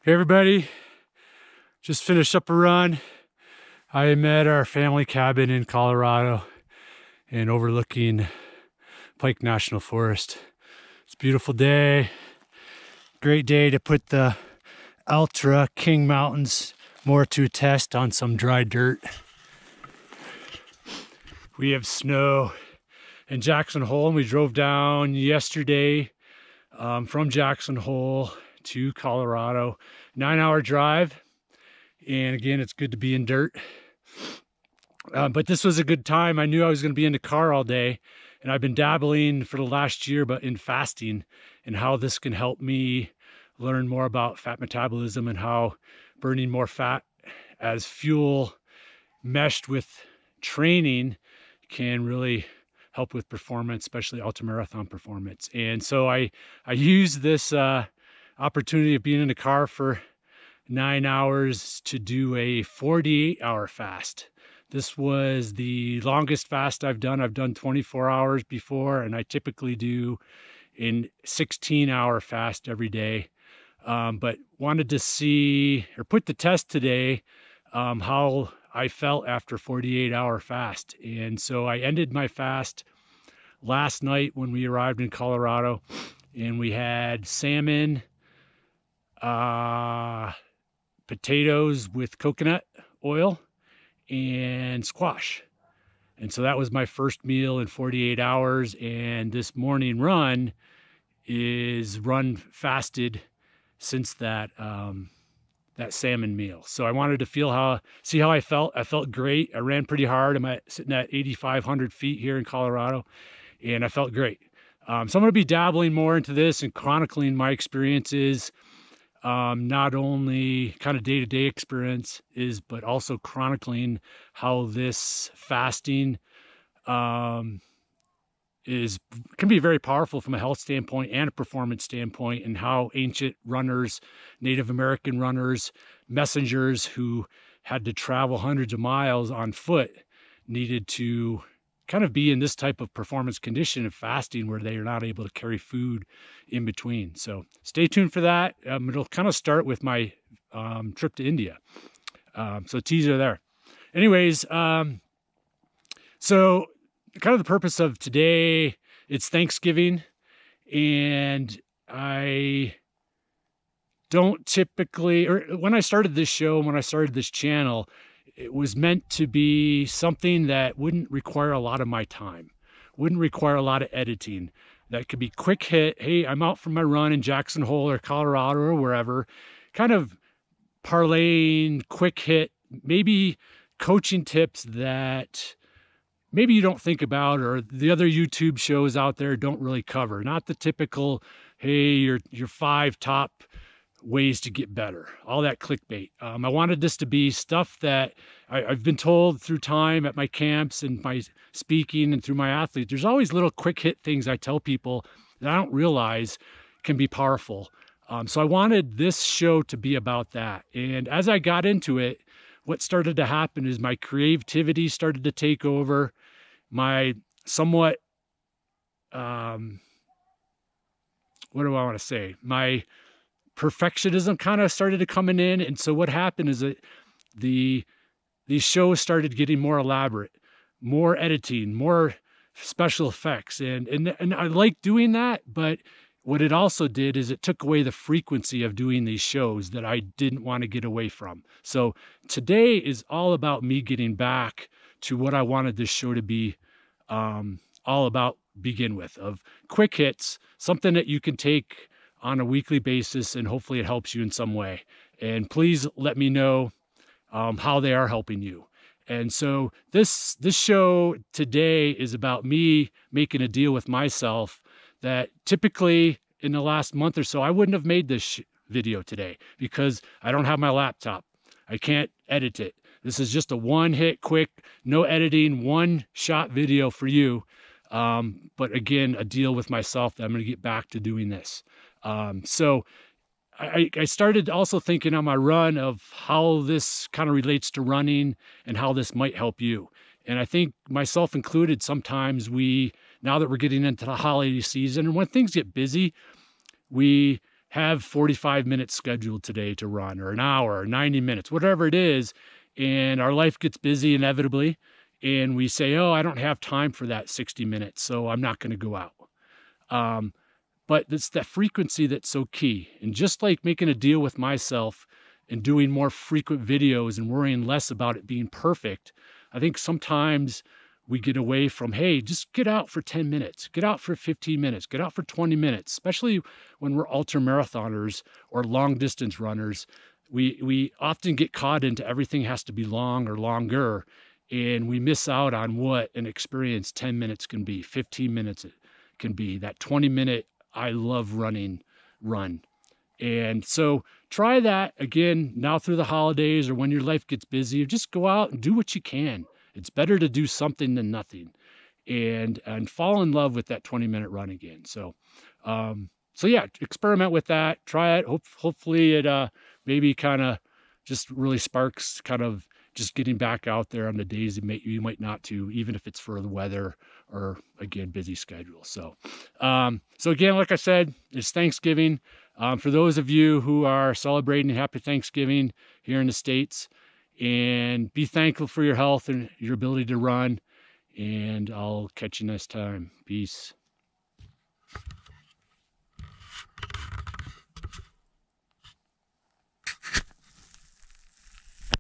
Hey everybody, just finished up a run. I am at our family cabin in Colorado and overlooking Pike National Forest. It's a beautiful day. Great day to put the Ultra King Mountains more to a test on some dry dirt. We have snow in Jackson Hole, and we drove down yesterday from Jackson Hole to Colorado. 9-hour drive, and again, it's good to be in dirt. But this was a good time. I knew I was going to be in the car all day, and I've been dabbling for the last year, but in fasting, and how this can help me learn more about fat metabolism and how burning more fat as fuel meshed with training can really help with performance, especially ultramarathon performance. And so I used this opportunity of being in the car for 9 hours to do a 48-hour fast. This was the longest fast I've done. I've done 24 hours before, and I typically do a 16-hour fast every day. But wanted to see or put the test today how I felt after 48-hour fast. And so I ended my fast last night when we arrived in Colorado, and we had salmon, potatoes with coconut oil, and squash. And so that was my first meal in 48 hours. And this morning run is run fasted since that that salmon meal. So I wanted to see how I felt. I felt great. I ran pretty hard. I'm sitting at 8,500 feet here in Colorado, and I felt great. So I'm going to be dabbling more into this and chronicling my experiences, not only kind of day-to-day experiences, but also chronicling how this fasting can be very powerful from a health standpoint and a performance standpoint, and how ancient runners, Native American runners, messengers who had to travel hundreds of miles on foot needed to kind of be in this type of performance condition of fasting where they are not able to carry food in between. So stay tuned for that. It'll kind of start with my trip to India. So teaser there. Anyways, so kind of the purpose of today, it's Thanksgiving, and I don't typically, or when I started this show, when I started this channel, it was meant to be something that wouldn't require a lot of my time, wouldn't require a lot of editing, that could be quick hit. Hey, I'm out for my run in Jackson Hole or Colorado or wherever, kind of parlaying quick hit, maybe coaching tips that maybe you don't think about, or the other YouTube shows out there don't really cover. Not the typical, hey, your 5 top ways to get better, all that clickbait. I wanted this to be stuff that I've been told through time at my camps and my speaking and through my athletes. There's always little quick hit things I tell people that I don't realize can be powerful. So I wanted this show to be about that. And as I got into it, what started to happen is my creativity started to take over. My somewhat, what do I want to say? My perfectionism kind of started to coming in. And so what happened is that these shows started getting more elaborate, more editing, more special effects. And I like doing that, but what it also did is it took away the frequency of doing these shows that I didn't want to get away from. So today is all about me getting back to what I wanted this show to be all about begin with, of quick hits, something that you can take on a weekly basis, and hopefully it helps you in some way. And please let me know how they are helping you. And so this show today is about me making a deal with myself that typically in the last month or so, I wouldn't have made this video today because I don't have my laptop. I can't edit it. This is just a one-hit, quick, no editing, one-shot video for you. But again, a deal with myself that I'm going to get back to doing this. So I started also thinking on my run of how this kind of relates to running and how this might help you. And I think myself included, sometimes now that we're getting into the holiday season, and when things get busy, we have 45 minutes scheduled today to run, or an hour, or 90 minutes, whatever it is. And our life gets busy inevitably. And we say, oh, I don't have time for that 60 minutes, so I'm not going to go out. But it's that frequency that's so key. And just like making a deal with myself and doing more frequent videos and worrying less about it being perfect, I think sometimes we get away from, hey, just get out for 10 minutes, get out for 15 minutes, get out for 20 minutes, especially when we're ultra marathoners or long distance runners. We often get caught into everything has to be long or longer, and we miss out on what an experience 10 minutes can be, 15 minutes can be, that 20-minute I love running run. And so try that again now through the holidays, or when your life gets busy, just go out and do what you can. It's better to do something than nothing, and fall in love with that 20-minute run again. So yeah, experiment with that, try it. Hopefully it maybe kind of just really sparks kind of just getting back out there on the days you might not to, even if it's for the weather or, again, busy schedule. So again, like I said, it's Thanksgiving. For those of you who are celebrating, happy Thanksgiving here in the States, and be thankful for your health and your ability to run. And I'll catch you next time. Peace.